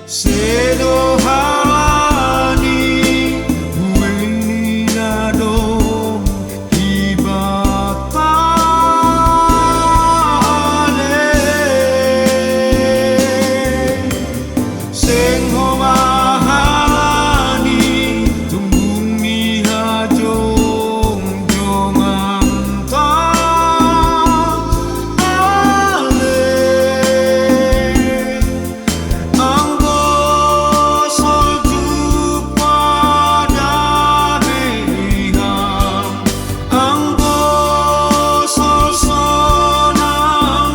Sedo halani weni nado ibatale sing mahalani tumbung mihajong jomanta ale anggo solju pada beham anggo sol sonang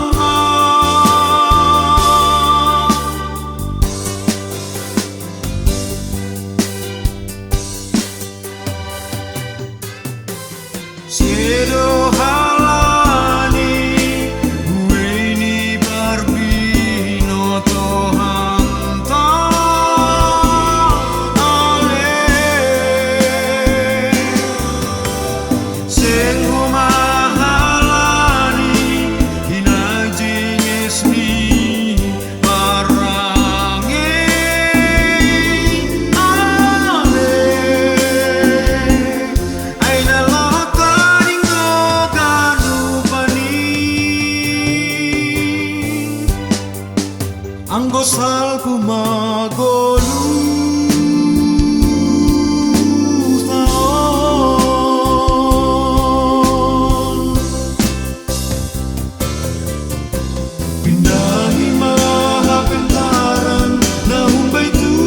Sedo halani weni barbino tohanta ale sing mahalani hinajingesni parange ale aina anggo salku magolu taon pindahi maha pentaran na humbai tuhani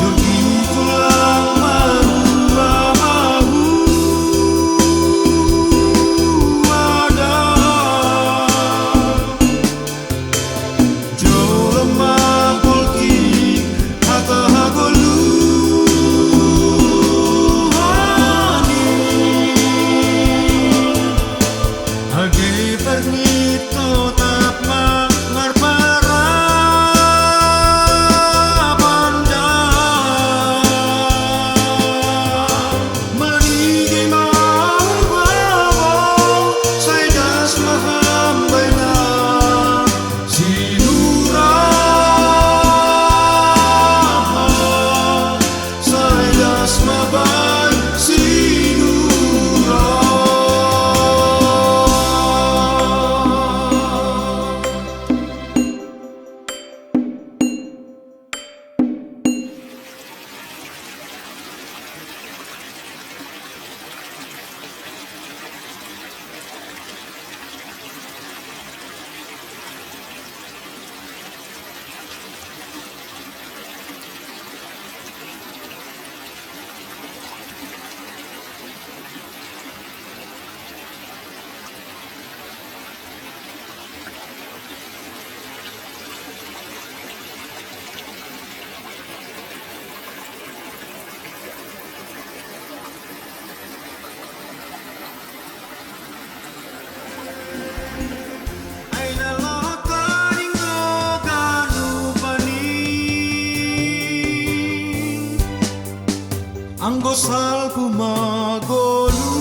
jogi tulang mahu Pernito tak mangar para pandang menigi mau saya das maham baina sinura saya das mabai sinura anggo salku magolu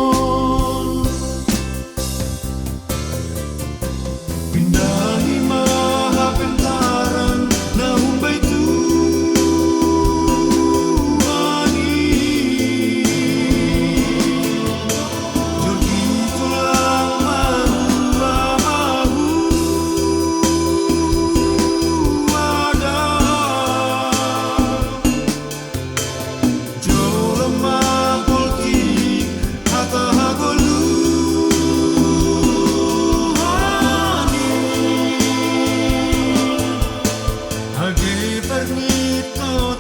taon pindahi maha pentaran na humbai tuhani jogi tulang mahu Pernito